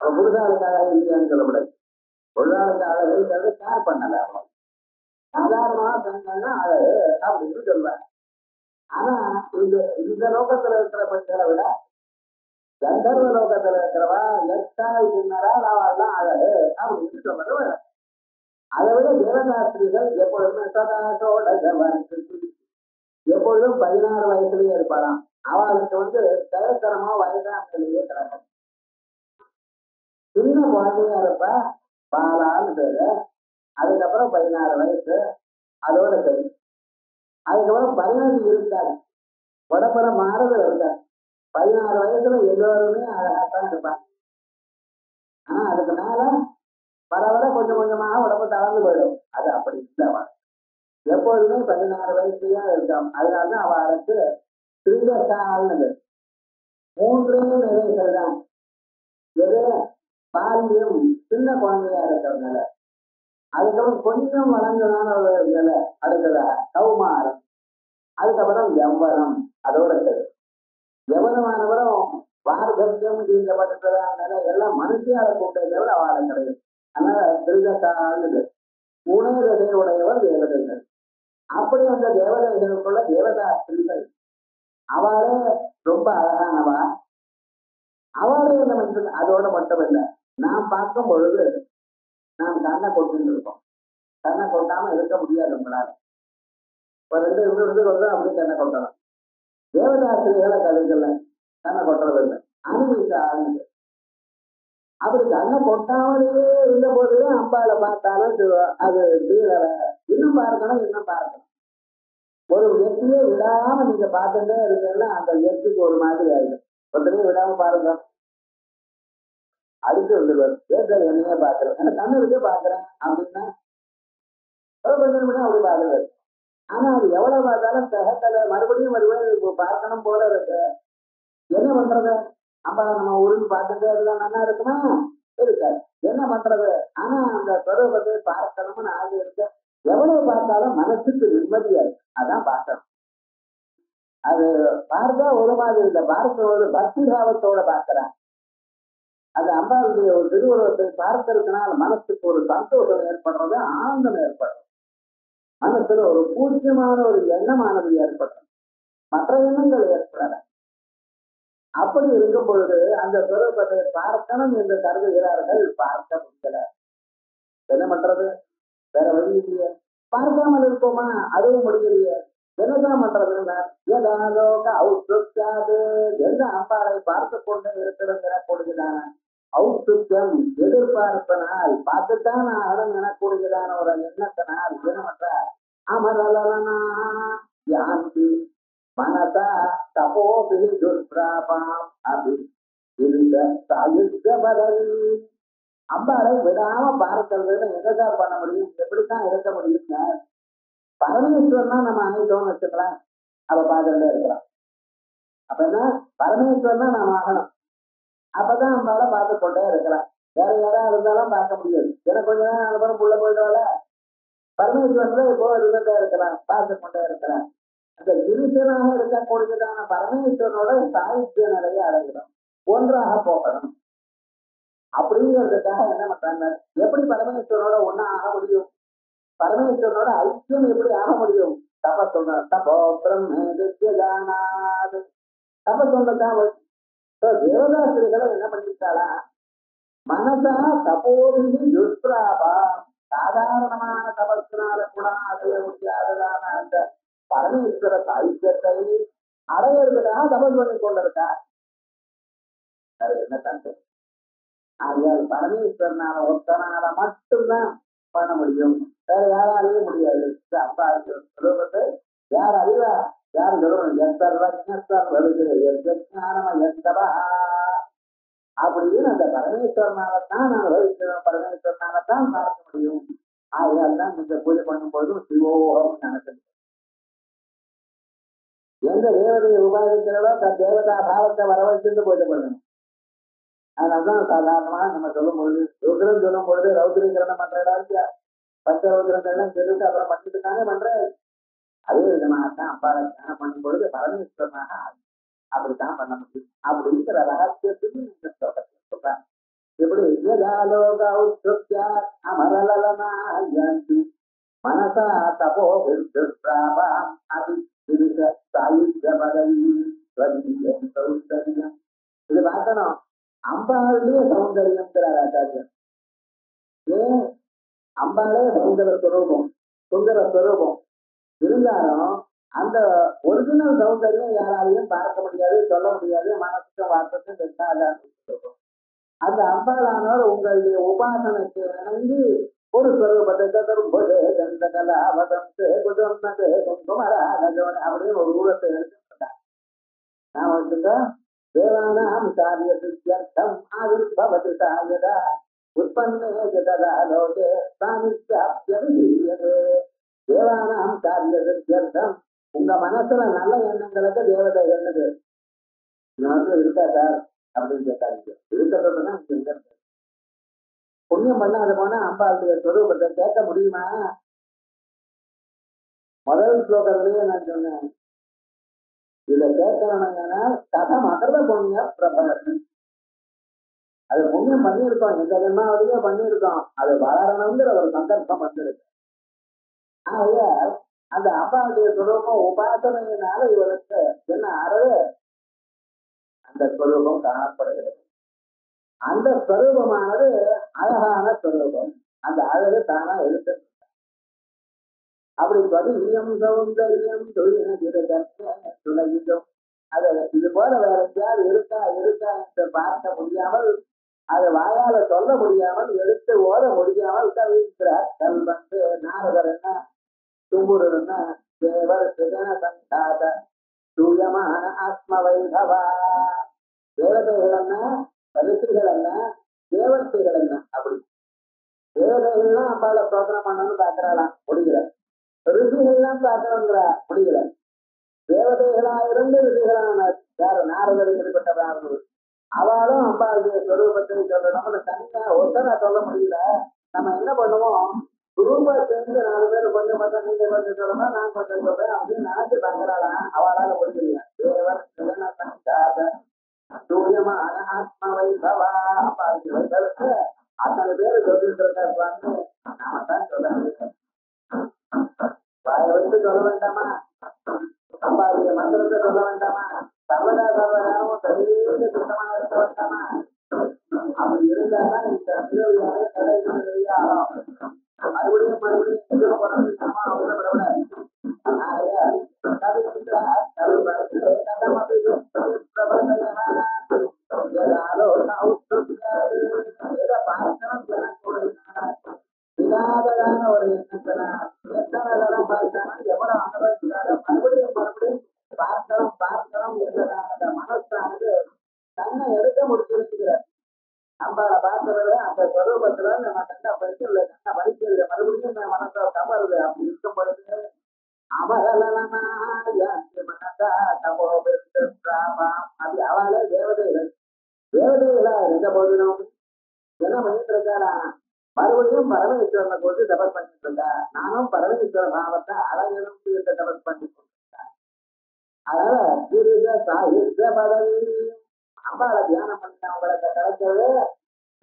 புருஷாளுக்காக இல்லையான்னு சொல்லக்கூடாது. பொருளாளுக்கு அழகுங்கிறது கேர் பண்ணல. சாதாரணமா பெண்கள்னா அழகு அப்படின்னு சொல்றாங்க. ஆனா இந்த லோகத்துல இருக்கிற பெண்களை விட கந்தர்வ லோகத்துல இருக்கிறவா எட்டால் பின்னரா அவெல்லாம் அழகு அப்படின்னு சொல்றது வேணும். அதை விட தேவதாஸ்திரிகள் எப்பொழுதுமே எப்பொழுதும் 16 வயசுலயே இருப்பாராம். அவளுக்கு கயத்தனமா வயதானதுலயே கிடக்கும். சின்ன குழந்தையா இருப்பா, பாலான்னு பேரு. அதுக்கப்புறம் 16 வயசு, அதோட சரி. அதுக்கப்புறம் 15 இருக்காது, உடம்புல மாறுதல் இருக்காது. 16 வயசுல எல்லோருமே அழகாத்தான் இருப்பாங்க. ஆனா அதுக்கு மேல வர வர கொஞ்சம் கொஞ்சமாக உடம்பு தளர்ந்து போயிடும். அது அப்படி இல்லை. எப்போதுமே 16 வயசுலயா இருக்கான். அதனாலதான் அவளுக்கு திருங்கசால்னு 3 நிலைகள் தான். எது பால்யம் சின்ன குழந்தையா இருக்கிறதுனால, அதுக்கப்புறம் கொஞ்சம் வளர்ந்ததான ஒரு நிலை அடுத்ததாக கௌமாரம், அதுக்கப்புறம் யவனம், அதோட சரி. யவனமானவரும் வார்த்தக்கியம் தீர்க்கப்பட்டதா நிலை எல்லாம் மனுஷியால கூட்டத்தை தவிர அவளை கிடையாது. அதனால திருங்கசால்னு 3 தசையுடையவர் தேவதைகள். அப்படி அந்த தேவதைகளுக்குள்ள தேவதாஸ்திரிகள் அவளே ரொம்ப அழகானவா. அவளே என்ன பண்றது? அதோட மட்டும் இல்லை, நாம் பார்க்கும் பொழுது நாம் கண்ணை கொட்டின்னு இருக்கோம். கண்ணை கொட்டாம இருக்க முடியாது நம்மளால. ஒரு 2 நிமிஷத்துக்கு அப்படியே கண்ணை கொட்டணும். தேவதாஸ்திரிகளை கருங்கல்ல கண்ணை கொட்டுறது இல்லை, அனுபவிச்ச ஆளுங்க. அப்படி கண்ணை கொட்டாமலேயே இருந்த போதே அம்பாவை பார்த்தாலும் அது தீரலை. இன்னும் பார்க்கணும், இன்னும் பார்க்கணும். ஒரு வெற்றியை விடாம நீங்க பார்த்துட்டே இருந்தீங்கன்னா அந்த வெற்றிக்கு ஒரு மாதிரி ஆயிடும். ஒருத்தரையும் விடாம பாருங்க, அடிச்சு வந்துடுவார். ஏற்கனவே என்னையே பார்க்கிறேன், ஏன்னா கண்ணுக்கே பார்க்கிறேன் அப்படின்னா கொஞ்சம் அப்படி பார்க்குறாரு. ஆனா அது எவ்வளவு பார்த்தாலும் தகத்தலை மறுபடியும் பார்க்கணும் போல இருக்கு. என்ன பண்றது? நம்ம உருண்டு பார்த்துட்டே இருந்தா நல்லா இருக்குமா? இருக்காது. என்ன பண்றது? ஆனா அந்த தொடர்பத்தை பார்க்கணும்னு ஆகி இருக்க எவ்வளவு பார்த்தாலும் மனசுக்கு நிம்மதியா இருக்கு. அதான் பார்க்கணும். அது பார்த்தா ஒரு மாதிரி இல்லை, பார்க்க ஒரு பக்தி பாவத்தோட பார்க்கிறான். அந்த அம்பாவுடைய ஒரு திருவுருவத்தை பார்க்கறதுனால மனசுக்கு ஒரு சந்தோஷம் ஏற்படுறது, ஆனந்தம் ஏற்படும். மனசுல ஒரு பூஜ்யமான ஒரு எண்ணமானது ஏற்படும், மற்ற எண்ணங்கள் ஏற்படாது. அப்படி இருக்கும் பொழுது அந்த சுரூபத்தை பார்க்கணும் என்று கருதுகிறார்கள், பார்க்க முடியல. என்ன பண்றது? வேற வழி இல்லையே. பார்க்காமல் இருப்போமா? அதுவும் முடியலையே. என்னதான் பண்றதுன்னா ஏதாலோக ஔத்ருத்தியாது எந்த அம்பாளை பார்த்து கொண்டு இருக்கிற கொடுக்கிறான ஔத்ருத்தியம் எதிர்பார்ப்பனால் பார்த்துத்தான் ஆகணும் எனக்கூடியதான ஒரு எண்ணத்தினால் என்னமற்ற அமரலனா யாந்தி மனசா தபோபி துஷ்பிராபாம் அபி இந்த சாயுத்த பதவி. அம்பாளை விடாம பார்க்கறதுன்னு என்னதான் பண்ண முடியும்? எப்படித்தான் இருக்க முடியும்னா பரமேஸ்வரனா நம்ம ஆகிட்டோம்னு வச்சுக்கலாம், அவ பார்த்துட்டே இருக்கலாம். அப்ப என்ன? பரமேஸ்வரனா நாம ஆகணும். அப்பதான் அம்பாளை பார்த்து கொண்டே இருக்கலாம். வேற யாரா இருந்தாலும் பார்க்க முடியாது. எனக்கு கொஞ்ச நேரம் அனுப்புறம் உள்ள போயிடுவாள. பரமேஸ்வரன் இப்போ இருந்துட்டே இருக்கலாம், பார்த்து கொண்டே இருக்கலாம். அந்த கிருஷ்ணனாக இருக்கக்கூடியதான பரமேஸ்வரனோட சாகித்ய நிலையை அடைகிறோம், ஒன்றாக போகணும். அப்படிங்கிறதுக்காக என்ன பண்றாங்க? எப்படி பரமேஸ்வரனோட ஒன்னா ஆக முடியும்? பரமேஸ்வரனோட ஐக்கியம் எப்படி ஆக முடியும்? தப சொல்ற தபோ பிரம்மேதானாது தப சொல்லதான். தேவதாசிரிகளை என்ன பண்ணிட்டாளா? மனசா தபோதி துஷ்பிராபா, சாதாரணமான தபத்தினால கூட அடைய முடியாததான அந்த பரமேஸ்வர சாகித்யத்தை அடையிறதுக்காக தபஸ் பண்ணி கொண்டிருக்கா. என்ன தந்து ஆகையால் பரமேஸ்வரனால ஒருத்தனால மட்டும்தான் பண்ண முடியும், வேற யாராலையும் முடியாது. அப்பா ரூபத்தை யார் அறிவா? யார் சொல்லணும்? அப்படின்னு அந்த பரமேஸ்வரனாலதான் நான் வகிக்கிறோம், பரமேஸ்வரனாலதான் பார்க்க முடியும். ஆகையால் தான் நீங்க பூஜை பண்ணும் பொழுதும் சிவோகம் நினைச்சிருக்கேன். எந்த தேவதையை உபாதிக்கிறதோ தன் தேவதா பாவத்தை வரவழைச்சுட்டு பூஜை பண்ணணும். அதனாலதான் சாதாரணமா நம்ம சொல்லும் பொழுது ருத்ரம் சொல்லும் பொழுது ரௌத்ரீகரணம் பண்ற இடம் பச்ச ரௌத்ரங்கள்லாம் சொல்லிட்டு அப்புறம் பண்ணிட்டு தானே பண்றேன். அதே விதமாகத்தான் அப்பாவை தியானம் பண்ணும் பொழுது பரமேஸ்வரனாக அப்படித்தான் பண்ண முடியும் அப்படிங்கிற ரகசியத்துக்கு இந்த ஸ்லோகத்தை சொல்றாங்க. இப்படி அமரலனாயி மனசா தபோ இது பார்க்கணும். அம்பாளுடைய சௌந்தரியம்ங்கிறார் ஆச்சாரியர். ஏன் அம்பாளே சுந்தர ஸ்வரூபம், சுந்தர ஸ்வரூபம் இருந்தாலும் அந்த ஒரிஜினல் சௌந்தரியம் யாராலையும் பார்க்க முடியாது, சொல்ல முடியாது. மனசுக்கும் வார்த்தைக்கும் தெரியாத அந்த அம்பாளானவர் உங்களுடைய உபாசனைக்கு இணங்கி ஒரு ஸ்வரூபத்தை அப்படின்னு ஒரு ரூபத்தை எடுத்துட்டாங்க. நான் வச்சுட்டா தேவானாம் காரிய சித்தியர்த்தம் ஆவிர்பவதி சாயதா உற்பன்னே ஜததாலோகே சாமித்யாப்யவிதீயதே. தேவானாம் காரிய சித்தியர்த்தம் உங்க மனசுல நல்ல எண்ணங்களுக்கு தேவதை என்னது இருக்கா சார் அப்படின்னு கேட்டாங்க. இருக்கிறதுனா புண்ணியம் பண்ணாத போனா அம்பாளுடைய ஸ்வரூபத்தை கேட்க முடியுமா? முதல் ஸ்லோகத்திலேயே நான் சொன்னேன், இதை கேட்கணும்னால் கதம் அகர்வ புண்ணிய பிரபலன். அது புண்ணியம் பண்ணியிருக்கோம், எந்த ஜென்மாவதிலே பண்ணியிருக்கோம், அது வளரணுங்கிற ஒரு சந்தர்ப்பம் வந்திருக்கு. ஆகையால் அந்த அம்பாளுடைய ஸ்வரூபம் உபாசனையினால இவருக்கு என்ன அறவே அந்த ஸ்வரூபம் காணப்படுகிறது. அந்த ஸ்வரூபமானது அழகான ஸ்வரூபம். அந்த அழகு தானா எடுத்து அப்படி பதியம் சௌந்தரியம் துலகிதம். அது இது போல வேற எங்கேயாவது இருக்கா இருக்கா என்று பார்க்க முடியாமல், அதை வாயால சொல்ல முடியாமல், எடுத்து ஓட முடியாமல் தவிர்க்கிறார். கல்வந்து நாரதர் என்ன, தும்புரர் என்ன, தேவர் சிதன சங்காத தூயமான ஆத்ம வைபவா. தேவதைகள் என்ன, ரிஷிகள் என்ன, தேவத்தைகள் என்ன. அப்படி தேவதைகள்லாம் அம்பால ஸ்தோத்திரம் பண்ணணும்னு பாக்குறாளாம், முடிகிறார். ரிஷிகள்லாம் பார்க்கணுங்கிறா, முடிகிறார். தேவதைகளா இருந்து ரிஷிகளான யாரு நாரதர் இப்படிப்பட்டவர்கள் அவளும் அம்பாளுடைய ஸ்வரூபத்தை சொல்லணும்னு தனியா ஒருத்தர சொல்ல முடியல. நம்ம என்ன பண்ணுவோம், குரூப்பா சேர்ந்து 4 பேர் கொஞ்சம் மட்டும் நீங்க கொஞ்சம் சொல்லணும், நான் கொஞ்சம் சொல்றேன் அப்படின்னு நினைச்சு பார்க்கறாளாம். அவளால முடியல. தேவர் தூயமான ஆத்ம வைபவா அம்பாளுக்கு அத்தனை பேர் சொல்லிட்டு இருக்காரு. நாம தான் சொல்ல வாய வைத்து சொல்ல வேண்டாமா, அம்பாளுடைய மந்திரத்தை சொல்ல வேண்டாமா, சர்வதா சர்வதாவும் சரியாக சுத்தமா இருக்க வேண்டாமா. அப்படி இருந்தாதான் இந்த நிலவியாக தலைவலியாகும். மறுபடியும் விடாததான ஒரு எண்ணத்தினா எத்தனை தரம் பார்த்தாலும் எவ்வளவு அனுபவிச்சாலும் மறுபடியும் பார்க்கணும் என்றதான அந்த மனசானது தன்னை எடுக்க முடிச்சிருக்கிறார். அம்பாளை பார்க்கறது அந்த ஸ்வரூபத்துல நம்ம கண்ணை படிக்கிறது, கண்ணை படிக்கிறது, மறுபடியும் என் மனசை கவருது. அப்படி இருக்கும் பொழுது அப்படி அவளே தேவதைகளா இருந்த போதிலும் என்ன பண்ணிட்டு இருக்காரா, மறுபடியும் பரமேஸ்வரனை கொண்டு தபஸ் பண்ணிட்டு இருக்கா. நானும் பரமேஸ்வர பாவத்தை அழகணும் தபஸ் பண்ணிட்டு இருக்கேன். அதனால சாகித்ய பதவி அம்பாளை தியானம் பண்ண உங்களுக்கு கிடைக்கிறது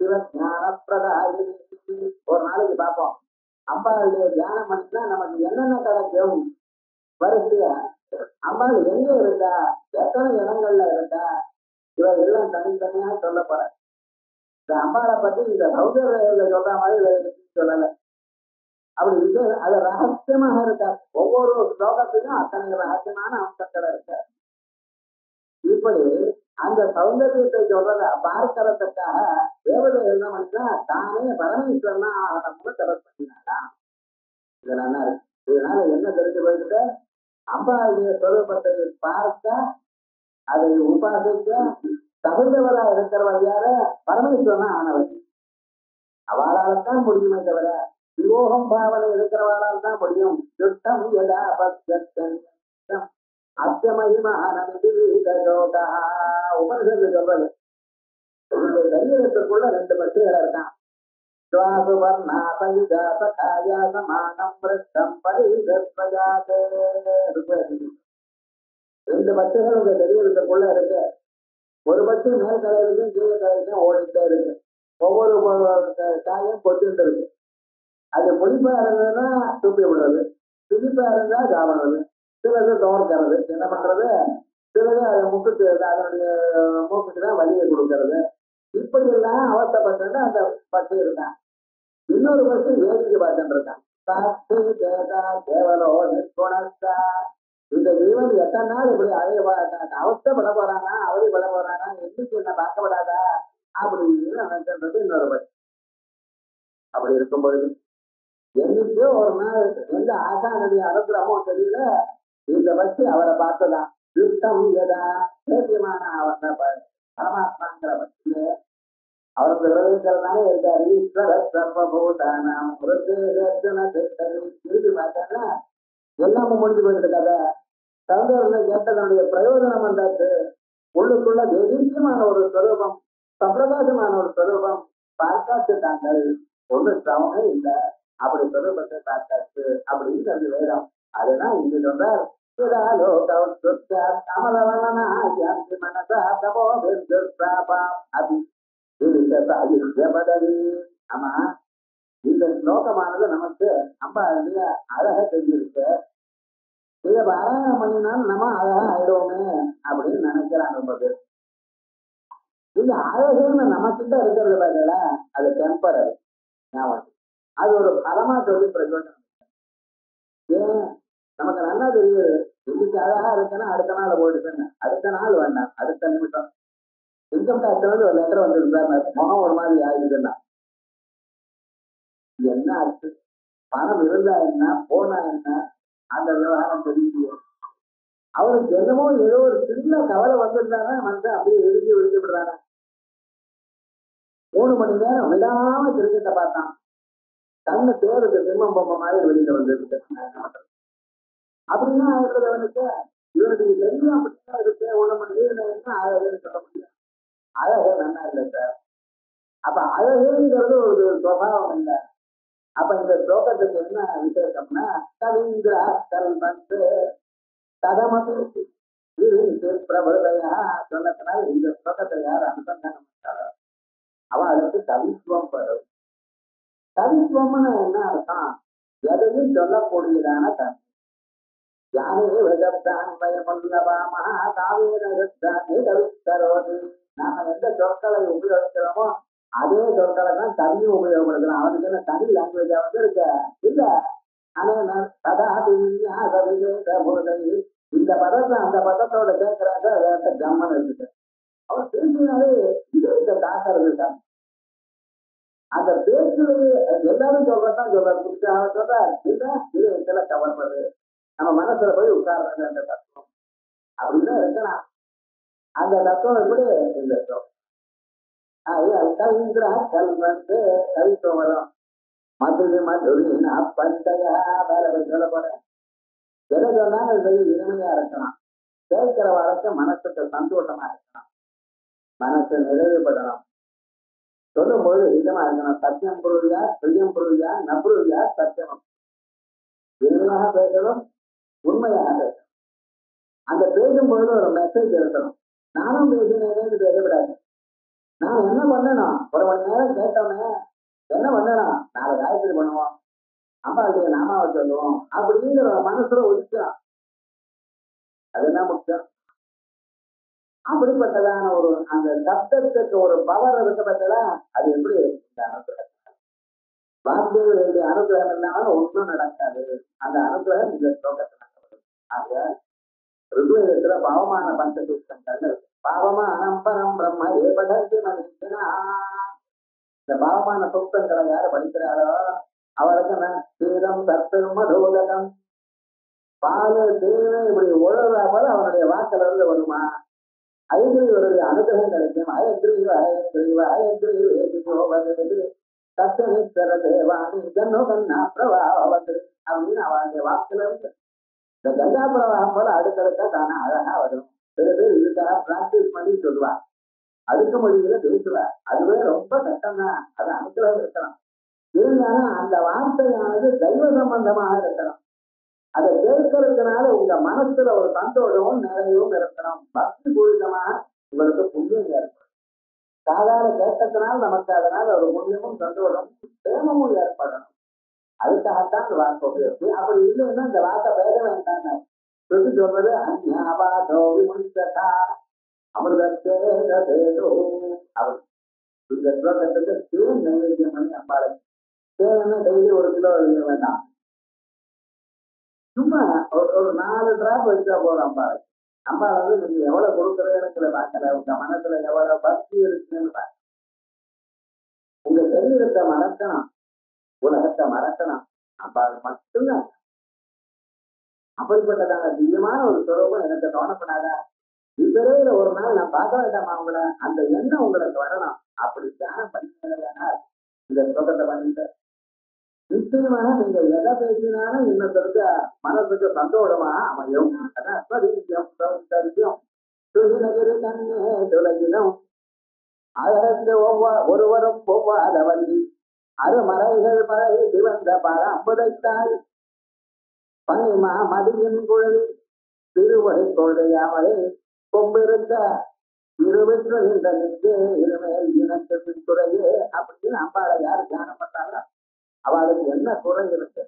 சிவஞான பிரதாயி. ஒரு நாளைக்கு பார்ப்போம், அம்பாளுடைய தியானம் பண்ணினா நமக்கு என்னென்ன கிடைக்கும் வரிசையா. அம்பாள் எங்க இருந்தா, எத்தனை இடங்கள்ல இருந்தா, இவ எல்லாம் தனித்தனியா சொல்ல போற. இந்த அம்பாளை பத்தி இந்த சௌந்தர்யில சொல்ற மாதிரி சொல்லல. அப்படி இது அது ரகசியமாக இருக்கா. ஒவ்வொரு ஸ்லோகத்திலும் அத்தனை ரகசியமான அம்சங்கள் இருக்க. இப்படி அந்த சௌந்தரியத்தை சொல்றத பார்க்கறதுக்காக தேவதை என்ன பண்ணா தானே பரமேஸ்வரனா ஆகணும்னு தபஸ் பண்ணினாரா. இதனால என்ன தெரிஞ்சு போயிட்டு அம்பாளுடைய ஸ்வரூபத்தை பார்க்க, அதை உபாசிக்க தகுந்தவரா இருக்கிறவர் யார, பரமேஸ்வரனா ஆனவர். அவளால்தான் முடியுமே தவிர விவோகம் பாவனை இருக்கிறவளால் தான் முடியும். சுத்தம் அத்தியமகிமானோகா உபனிஷத்து சொல்றது. இந்த சரீரத்துக்குள்ள ரெண்டு பட்சிகள் இருக்கான். ரெண்டு பட்சிகள் இந்த சரீரத்துக்குள்ள இருக்கு. ஒரு பட்சி மேல் கலையிலையும் கீழே கலையிலையும் ஓடிட்டே இருக்கு. ஒவ்வொரு காயும் கொட்டிட்டு இருக்கு. அது புளிப்பா இருந்ததுன்னா துப்பி விடுறது, துளிப்பா இருந்தா சாப்பிடுறது, சிலது தோற்கிறது. என்ன பண்றது? சிலது அதை முட்டுக்கு அதனுடைய மூக்குக்கு தான் வலியை கொடுக்கறது. இப்படி எல்லாம் அவஸ்தைப்பட்டு அந்த பட்டு இருக்கான். இன்னொரு பட்டு வேடிக்கை பார்த்துட்டு இருக்கான். கேவலோ நிற்குணஸ்தா. இந்த ஜீவன் எத்தனை நாள் இப்படி அவஸ்தைப்பட போறானா, அவதிப்பட போறானா, எண்ணிக்கை என்ன பார்க்கப்படாதா அப்படின்னு நினைச்சது இன்னொரு பட்டு. அப்படி இருக்கும் பொழுது என்னைக்கோ ஒரு நாள் எந்த ஆசானுடைய அனுகிரகமும் தெரியல, இந்த பற்றி அவரை பார்த்ததான் யுத்தம் எதா சேத்தியமான அவரை பரமாத்மாங்கிற பற்றியே அவருக்கு விரதங்கிறதுனால இருக்காரு. ஈஸ்வர சர்வபூதானாம் திருப்பி பார்த்தோன்னா எல்லாமும் முடிஞ்சு போயிட்டு கதை. தந்தையர்களை கேட்டதனுடைய பிரயோஜனம் வந்தாச்சு. உள்ளுக்குள்ள தேசியமான ஒரு ஸ்வரூபம், சம்பிரதாயமான ஒரு ஸ்வரூபம் பார்க்காச்சுட்டாங்கள். ஒண்ணு சிரமமே இல்லை. அப்படி ஸ்வரூபத்தை பார்த்தாச்சு அப்படின்னு அந்த வேதம். அதுதான் இங்க சொல்றார். ஆமா, இந்த ஸ்லோகமானது நமக்கு அம்பாளுடைய அழக தெரிஞ்சிருக்கு. இதை பாராயணம் பண்ணினாலும் நம்ம அழகா ஆயிடுவோமே அப்படின்னு நினைக்கிறாங்க ரொம்ப பேர். இந்த அழகுன்னு நம்ம கிட்ட இருக்கிறது பார்த்தா அது டெம்பரரி. அது ஒரு பலமா சொல்லி பிரயோஜனம். ஏன் நமக்கு நல்லா தெரியுது. இன்னைக்கு அழகா இருக்குன்னா அடுத்த நாள் போயிடுச்சுன்னு. அடுத்த நாள் வேண்டாம், அடுத்த நிமிஷம் இன்கம் டாக்டர் வந்து ஒரு லெட்டர் வந்துருந்தாரு, முகம் ஒரு மாதிரி ஆயிடுதுன்னா என்ன ஆச்சு? பணம் இருந்தா என்ன, போனா என்ன, அந்த விவகாரம் தெரியலையே. அவருக்கு என்னமோ ஏதோ ஒரு சின்ன கவலை வந்திருந்தாங்க, வந்து அப்படியே எழுதி விடுறாங்க. 3 மணி நேரம் விடாம கிரிக்கெட்ட பார்த்தான். கண்ணு தேர்வுக்கு சிம்மம் பொம்மை மாதிரி வெளியில வந்துருக்கு. அப்படின்னா இருக்கிறவனுக்கு இவனுக்கு தெரியும் அப்படின்னா இருக்கு. 1 மணி நேரம் என்ன அழகுன்னு சொல்ல முடியும்? அழகு நல்லா இல்லை சார். அப்ப அழகுங்கிறது ஒரு சுவாவம் இல்லை. அப்ப இந்த ஸ்லோகத்துக்கு என்ன விசேஷம்னா, கவீந்திர கல்வந்து கதமது பிரபலையா சொன்னதுனால இந்த ஸ்லோகத்தை யார் அனுசந்தானம் பண்ணாரோ அவளுக்கு கவித்துவம் வரும். கவித்துவம்னு என்ன அர்த்தம்? எதையும் சொல்லக்கூடியதான தன்மை. யாரே விதத்தான் பயமல்லவாமா காவேரே கவித்தரோடு. நாம எந்த சொற்களை உபயோகிக்கிறோமோ அதே சொற்களை தான் தனியும் உபயோகப்படுத்தலாம். அவனுக்கு என்ன தனி லாங்குவேஜா வந்து இருக்க இல்ல. இந்த பதத்தை அந்த பதத்தோட கேட்கிறாங்க, ஜம்மன் இருக்குது. அவன் பேசினாலே இதை தாக்கிறது தான். அந்த பேசுறது எல்லாரும் சொல்றதான் சொல்றாரு. அவன் சொல்றார் இல்ல இது இதெல்லாம் கவர் பண்ணுது, நம்ம மனசுல போய் உட்கார்றது அந்த தத்துவம் அப்படின்னு இருக்கலாம். அந்த தத்துவம் எப்படி இந்த கவிந்திரா கல்வந்து கவித்துவம் வரும். மதுரை மதுரின் அப்பந்தையா வேலை போய் சொல்ல போறேன். எதை சொன்னாலும் சரி இனிமையா இருக்கலாம். கேட்கிற வழக்கு மனசுக்கு சந்தோஷமா இருக்கலாம், மனசு நிறைவுபடணும். சொல்லும்போது இதமா இருக்கணும். சத்தியம் புரியா, பிரியம் புரியா, நபுரியா, சத்தியம். இனிமையாக பேசணும், உண்மையாக பேசணும். அந்த பேசும்பொழுது ஒரு மெசேஜ் இருக்கணும். நானும் பேசினேன்னு பேசப்படாது. நான் என்ன பண்ணணும்? 1 மணி நேரம் கேட்டோன்னே என்ன பண்ணணும்? 4 காயத்ரி பண்ணுவோம், அம்பாளுடைய நாமாவை சொல்லுவோம் அப்படிங்கிற மனசுல ஒதுக்கலாம். அதுதான் முக்கியம். அப்படிப்பட்டதான ஒரு அந்த சப்தத்துக்கு ஒரு பவர் இருக்க பட்சலா அது எப்படி இந்த அனுகிரகம். வாக்கிய அனுகிரகம் இல்லாமல் ஒன்றும் நடக்காது. அந்த அனுகிரகம் இந்த ஸ்லோகத்தில். ஆக ருத்வேதத்துல பாவமான பஞ்சசூக்தங்கள் இருக்கு. பாவமா அனம்பரம் பிரம்ம ஏபதந்தி மனுஷனா. இந்த பாவமான சூக்தங்களை யாரு படிக்கிறாரோ அவருக்கு சீரம் சத்தும் மதோதகம் பாலு தேவை இப்படி உழவா போல அவனுடைய வாக்கில இருந்து வருமா? ஐந்திரிவருடைய அனுகிரகம் கிடைக்கும். அயத்ரீவ அயத்ரீவ அயத்ரீ தத்துவ தேவானி ஜன்னோகன்னா பிரபாவது அப்படின்னு அவனுடைய வாக்கில இருந்து இந்த கங்கா பிரவாகம் போல அடுத்தடுத்தா தானே அழகா வரும். சில பேர் இதுக்காக பிராக்டிஸ் பண்ணி சொல்லுவா, அடுத்த மொழியில பேசுவா, அதுவே ரொம்ப கஷ்டம் தான். அது அனுகிரகம் இருக்கணும். இருந்தாலும் அந்த வார்த்தையானது தெய்வ சம்பந்தமாக இருக்கணும். அதை கேட்கறதுனால உங்க மனசுல ஒரு சந்தோஷமும் நிறைவும் இருக்கணும். பக்தி பூரிதமா உங்களுக்கு புண்ணியம் ஏற்படும். சாதாரண கேட்கறதுனால நமக்கு அதனால ஒரு புண்ணியமும் சந்தோஷமும் சேமமும் ஏற்படணும். அதுக்காகத்தான் இந்த வார்த்தை உபயோகிச்சு. அப்படி இல்லைன்னா இந்த வார்த்தை பேச வேண்டாங்க. சொல்லி சொல்றது அந்யாபாதோ விமுக்தா அமிர்தத்தே ததேதோ. அவர் இந்த ஸ்லோகத்துக்கு தேன் நைவேத்தியம் பண்ணி அம்பாளை. தேன் டெய்லி 1 கிலோ வேண்டாம், சும்மா ஒரு 4 டிராப் வச்சா போதும் அம்பாளை. அம்பாளை வந்து நீங்க எவ்வளவு கொடுக்குறதுன்னு பார்க்கல, உங்க மனசுல எவ்வளவு பக்தி இருக்குன்னு பார்க்க. உங்க சரீரத்தை மறக்கணும், உலகத்தை மறக்கணும், அம்பாள் மட்டும்தான். அப்படிப்பட்டதான திவ்யமான ஒரு சுரூபம் எனக்கு தோணப்படாதா? இப்பிறையில ஒரு நாள் நான் பார்க்க வேண்டாமா உங்களை? அந்த எண்ணம் உங்களுக்கு வரணும். அப்படி தியானம் பண்ணினால் இந்த சுகத்தை பண்ணிட்டு நிச்சயமாக நீங்க எதை பேசினாலும் இன்னொருத்தருக்கு மனசுக்கு சந்தோஷமா அமையும். அதான் ஸ்வரீயம் சௌந்தர்யம் சுகிநகிரி கண்ணே துலகினம் அழகு ஒருவரும் ஒவ்வாத வந்தி அருமறைகள் மறை சிவந்த பார அம்புதைத்தாய் பனிமா மதியின் குழலி திருவகை கொள்கையாமலே கொம்பிருந்த இருவற்று நின்ற நிற்கே இருமேல் இனத்து துறையே அப்படின்னு அம்பாளை யார் தியானம் பண்றாங்க, அவளுக்கு என்ன குறை இருக்கு?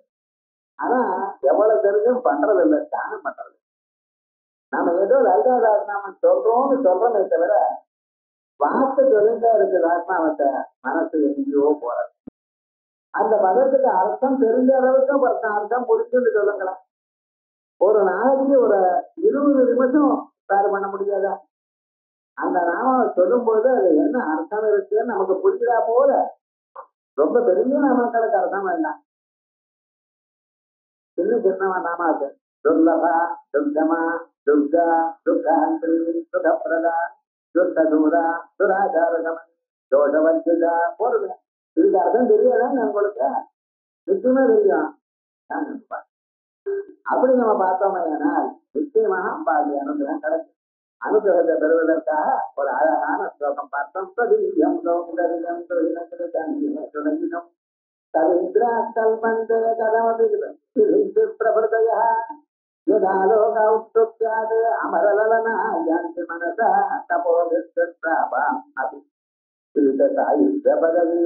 ஆனா எவ்வளவு தெரிஞ்சும் பண்றது இல்லை, தியானம் பண்றது. நாம ஏதோ லலிதாதாஸ் நாம சொல்றோம்னு சொல்றோமே தவிர வார்த்தை தெரிஞ்சா இருக்குது. ஆத்மாவத்தை மனசு எங்கேயோ போறது. அந்த பதத்துக்கு அர்த்தம் தெரிஞ்ச அளவுக்கு அர்த்தம் புரிஞ்சுன்னு சொல்லுங்களேன். ஒரு நாளைக்கு ஒரு 20 நிமிஷம் தயார் பண்ண முடியாதா? அந்த நாம சொல்லும் போது அது என்ன அர்த்தம் இருக்குன்னு நமக்கு புரிஞ்சா போல. ரொம்ப பெரிய நாமக்களுக்கு அர்த்தம் வேண்டாம், சின்ன சின்னவா நாமா அது. துர்லபா, துர்கமா, துர்கா, துர்காந்திரி, சுகப்பிரதா, துர்கதூரா, துராதாரகமணி, தோஷவர்ஜிதா போறது. இதுக்கு அர்த்தம் தெரியாதான் உங்களுக்கு? நிச்சயமா தெரியும். அப்படி நம்ம பார்த்தோமே ஆனால் நிச்சயமாக பாதி அனுகிரகம் கிடைக்கும். அனுகிரகத்தை பெறுவதற்காக ஒரு அழகான ஸ்லோகம் பார்த்தோம். பிரதியம் சௌந்தர்யம் துலகினம் கல்பந்தே கதமதி பிரபுதய யதாலோக உத்ருப்யாத் அமரலலனா யாந்தி மனசா தபோதிஸ்தாபா அபி ஸ்ரீதசாயுஜ பதவி